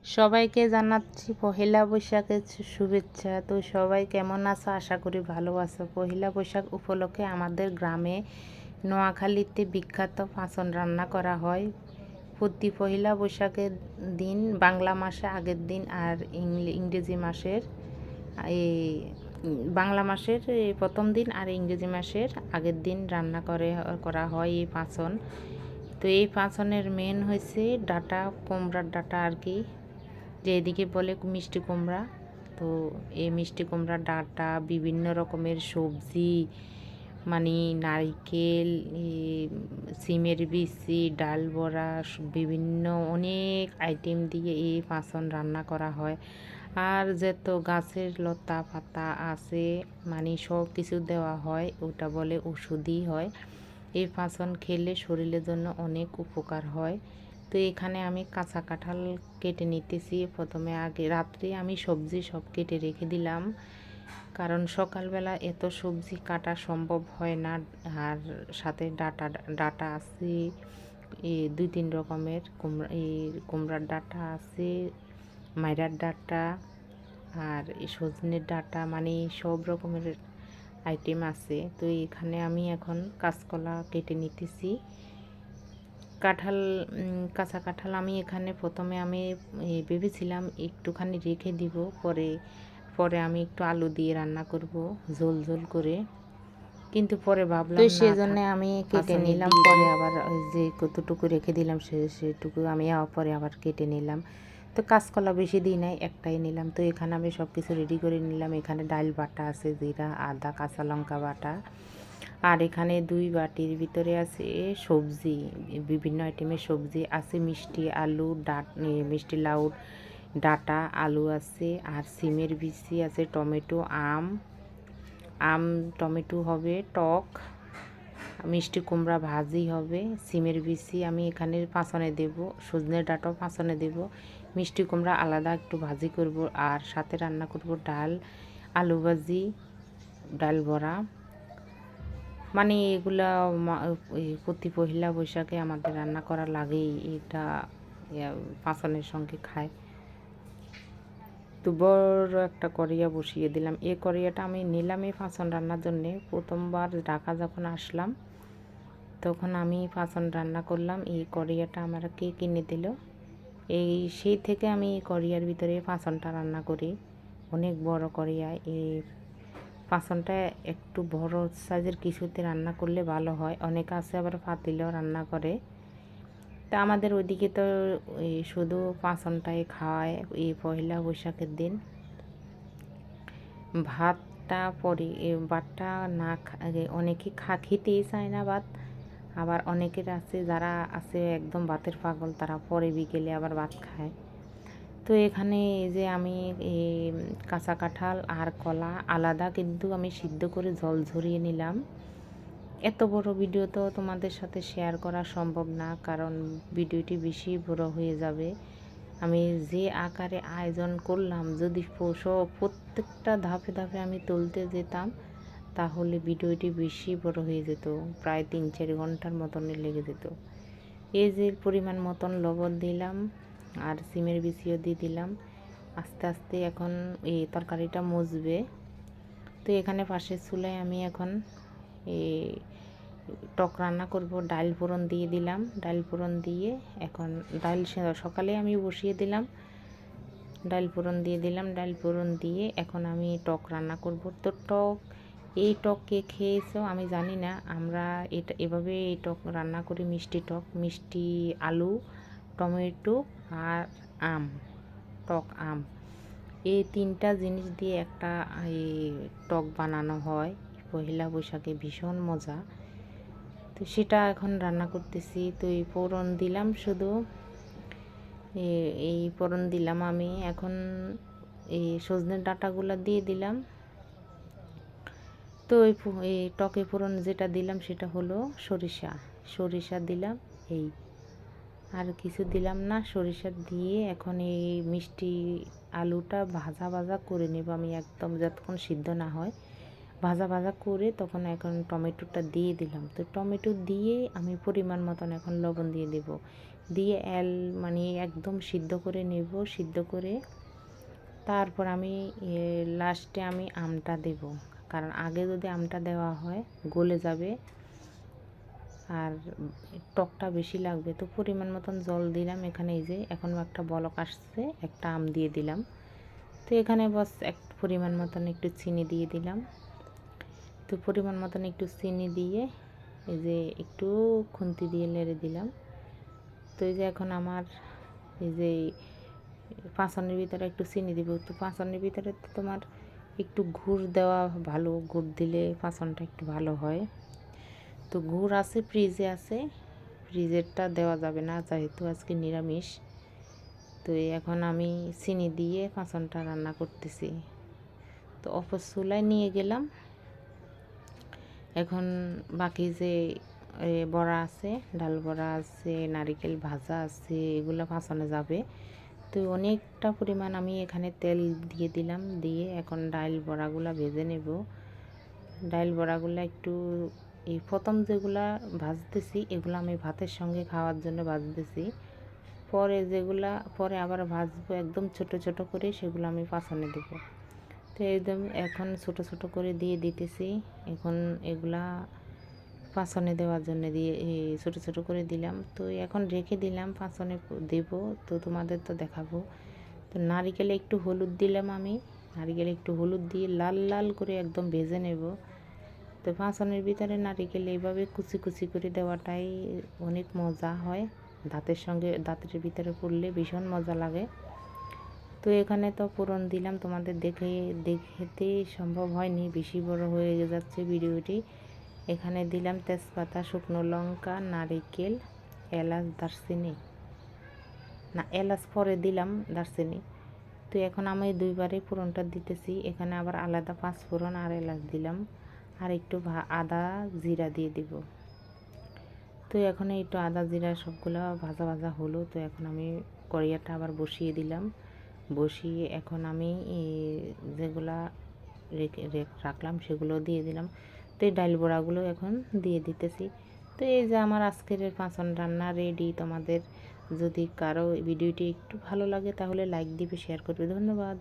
সবাইকে জানাচ্ছি পহেলা বৈশাখের শুভেচ্ছা। তো সবাই কেমন আছো? আশা করি ভালো আছো। পহেলা বৈশাখ উপলক্ষে আমাদের গ্রামে নোয়াখালীতে বিখ্যাত পাঁচন রান্না করা হয় প্রতি পহেলা বৈশাখের দিন, বাংলা মাসে আগের দিন আর ইংরেজি মাসের এই বাংলা মাসের প্রথম দিন আর ইংরেজি মাসের আগের দিন রান্না করা হয় এই পাঁচন। তো এই পাঁচনের মেন হয়েছে ডাটা, কুমড়ার ডাটা আর কি, যে এদিকে বলে মিষ্টি কুমড়া। তো এই মিষ্টি কুমড়ার ডাঁটা, বিভিন্ন রকমের সবজি, মানে নারকেল, সিমের বিচি, ডাল বড়া, বিভিন্ন অনেক আইটেম দিয়ে এই পাঁচন রান্না করা হয়। আর যত গাছের লতা পাতা আছে, মানে সব কিছু দেওয়া হয়, ওটা বলে ওষুধই হয়। এই পাঁচন খেলে শরীরের জন্য অনেক উপকার হয়। তো এখানে আমি কাঁচা কাঁঠাল কেটে নিতেছি। প্রথমে আগে রাত্রে আমি সবজি সব কেটে রেখে দিলাম, কারণ সকালবেলা এত সবজি কাটা সম্ভব হয় না। আর সাথে ডাটা ডাটা আছে, এই 2-3 রকমের কুমড়ার ডাটা আছে, মাইরার ডাটা আর সজনের ডাটা, মানে সব রকমের আইটেম আছে। তো এখানে আমি এখন কাঁচকলা কেটে নিতেছি। কাঁঠাল, কাঁচা কাঁঠাল আমি এখানে প্রথমে আমি ভেবেছিলাম একটুখানি রেখে দিব, পরে পরে আমি একটু আলু দিয়ে রান্না করব ঝোল ঝোল করে, কিন্তু পরে ভাবলাম না, সেজন্য আমি কেটে নিলাম। পরে আবার যে কতটুকু রেখে দিলাম সেটুকু আমি পরে আবার কেটে নিলাম। তো কাঁচকলা বেশি দিই নাই, একটাই নিলাম। তো এখানে আমি সব কিছু রেডি করে নিলাম। এখানে ডাল বাটা আছে, জিরা, আদা, কাঁচা লঙ্কা বাটা। আর এখানে 2 বাটির ভিতরে আছে সবজি, বিভিন্ন আইটেমের সবজি আছে, মিষ্টি আলু, মিষ্টি লাউ, ডাটা, আলু আছে, আর সিমের বিচি আছে, টমেটো, টমেটো হবে টক, মিষ্টি কুমড়া ভাজি হবে, সিমের বিচি আমি এখানে পাঁচনে দেব, সজনের ডাঁটাও পাঁচনে দেব, মিষ্টি কুমড়া আলাদা একটু ভাজি করব, আর সাথে রান্না করব ডাল, আলু ভাজি, ডাল বড়া। মানে এগুলা প্রতি পহেলা বৈশাখে আমাদের রান্না করা লাগেই, এটা পাঁচনের সঙ্গে খায়। তো বড় একটা কড়াইয়া বসিয়ে দিলাম। এই কড়াইয়াটা আমি নিলাম এই পাঁচন রান্নার জন্যে। প্রথমবার ঢাকা যখন আসলাম তখন আমি পাঁচন রান্না করলাম। এই কড়াইয়াটা আমার কে কিনে দিল, সেই থেকে আমি এই কড়াইয়ার ভিতরে পাঁচনটা রান্না করি। অনেক বড় কড়াইয়া। এই পাঁচনটা একটু বড় সাইজের কিছুতে রান্না করলে ভালো হয়। অনেকে আছে আবার পাতিলেও রান্না করে। তা আমাদের ওইদিকে তো শুধু পাঁচনটাই খাওয়ায় এই পয়লা বৈশাখের দিন। ভাতটা পরে, ভাতটা না অনেকে খেতেই চায় না ভাত। আবার অনেকের আছে যারা আছে একদম ভাতের পাগল, তারা পরে বিকেলে আবার ভাত খায়। তো এখানে এই যে আমি কাঁচা কাঁঠাল আর কলা আলাদা কিন্তু আমি সিদ্ধ করে জল ঝরিয়ে নিলাম। এত বড় ভিডিও তো তোমাদের সাথে শেয়ার করা সম্ভব না, কারণ ভিডিওটি বেশি বড় হয়ে যাবে। আমি যে আকারে আয়োজন করলাম, যদি প্রত্যেকটা ধাপে ধাপে আমি তুলতে যেতাম তাহলে ভিডিওটি বেশি বড় হয়ে যেত, প্রায় 3-4 ঘন্টার মতনই লেগে যেত। এই যে পরিমাণ মতন লবণ দিলাম আর সিমের বিচিও দিয়ে দিলাম। আস্তে আস্তে এখন এই তরকারিটা মজবে। তো এখানে পাশের চুলায় আমি এখন এই টক রান্না করব। ডাল ফোড়ন দিয়ে দিলাম। ডাল ফোড়ন দিয়ে এখন ডাল সকালে আমি বসিয়ে দিলাম, ডাল ফোড়ন দিয়ে দিলাম। ডাল ফোড়ন দিয়ে এখন আমি টক রান্না করব। তো এই টক কে খেয়েছো আমি জানি না, আমরা এভাবে এই টক রান্না করি, মিষ্টি টক, মিষ্টি আলু, টমেটো আর আম, টক আম, এই 3টা জিনিস দিয়ে একটা এই টক বানানো হয় পহেলা বৈশাখে, ভীষণ মজা। তো সেটা এখন রান্না করতেছি। তো এই ফোড়ন দিলাম, শুধু এই ফোড়ন দিলাম আমি। এখন এই সজনের ডাঁটাগুলো দিয়ে দিলাম। তো এই টকে ফোড়ন যেটা দিলাম সেটা হলো সরিষা দিলাম। এই আর কিছু দিলাম না, সরিষা দিয়ে এখন এই মিষ্টি আলুটা ভাজা ভাজা করে নেব আমি, একদম যতক্ষণ সিদ্ধ না হয় ভাজা ভাজা করে তখন এখন টমেটোটা দিয়ে দিলাম। তো টমেটো দিয়ে আমি পরিমাণ মতন এখন লবণ দিয়ে দেব। দিয়ে মানে একদম সিদ্ধ করে নেব। সিদ্ধ করে তারপর আমি লাস্টে আমি আমটা দেব, কারণ আগে যদি আমটা দেওয়া হয় গলে যাবে আর টকটা বেশি লাগবে। তো পরিমাণ মতন জল দিলাম। এখানে এই যে এখন একটা বলক আসছে, একটা আম দিয়ে দিলাম। তো এখানে বাস এক পরিমাণ মতন একটু চিনি দিয়ে দিলাম। তো পরিমাণ মতন একটু চিনি দিয়ে এই যে একটু খুন্তি দিয়ে নেড়ে দিলাম। তো এই যে এখন আমার এই যে পাঁচনের ভিতরে একটু চিনি দিব। তো পাঁচনের ভিতরে তো তোমার একটু গুড় দেওয়া ভালো, গুড় দিলে পাঁচনটা একটু ভালো হয়। তো গুড় আছে, ফ্রিজে আছে, ফ্রিজেরটা দেওয়া যাবে না যেহেতু আজকে নিরামিষ। তো এখন আমি চিনি দিয়ে পাঁচনটা রান্না করতেছি। তো অপর চুলায় নিয়ে গেলাম। এখন বাকি যে বড়া আছে, ডাল বড়া আছে, নারিকেল ভাজা আছে, এগুলো পাঁচনে যাবে। তো অনেকটা পরিমাণ আমি এখানে তেল দিয়ে দিলাম। দিয়ে এখন ডাল বড়াগুলো ভেজে নেব। ডাল বড়াগুলো একটু এই প্রথম যেগুলা ভাজতেছি এগুলো আমি ভাতের সঙ্গে খাওয়ার জন্য ভাজতেছি। পরে যেগুলা পরে আবার ভাজবো একদম ছোট ছোট করে, সেগুলো আমি পাঁচনে দেবো। তো একদম এখন ছোট ছোট করে দিয়ে দিতেছি। এখন এগুলা পাঁচনে দেওয়ার জন্য দিয়ে ছোট ছোট করে দিলাম। তো এখন রেখে দিলাম, পাঁচনে দেব। তো তোমাদের তো দেখাবো। তো নারিকেলে একটু হলুদ দিলাম আমি। নারিকেলে একটু হলুদ দিয়ে লাল লাল করে একদম ভেজে নেব। তো পাঁচনের ভিতরে নারিকেল এইভাবে কুচি কুচি করে দেওয়াটাই অনেক মজা হয়। দাঁতের সঙ্গে দাঁতের ভিতরে পড়লে ভীষণ মজা লাগে। তো এখানে তো ফোড়ন দিলাম, তোমাদের দেখতে সম্ভব হয়নি, বেশি বড় হয়ে যাচ্ছে ভিডিওটি। এখানে দিলাম তেজপাতা, শুকনো লঙ্কা, নারিকেল, এলাচ, দারচিনি, না এলাচ পরে দিলাম, দারচিনি। তো এখন আমি দুইবারে ফোড়নটা দিতেছি। এখানে আবার আলাদা পাঁচ ফোড়ন আর এলাচ দিলাম, আর একটু আদা জিরা দিয়ে দিব। তো এখন একটু আদা জিরা সবগুলো ভাজা ভাজা হলো। তো এখন আমি কড়াইটা আবার বসিয়ে দিলাম। বসিয়ে এখন আমি যেগুলা রাখলাম সেগুলো দিয়ে দিলাম। তো এই ডাল বড়াগুলো এখন দিয়ে দিতেছি। তো এই যে আমার আজকের পাঁচন রান্না রেডি। তোমাদের যদি কারো ভিডিওটি একটু ভালো লাগে তাহলে লাইক দিবে, শেয়ার করবে। ধন্যবাদ।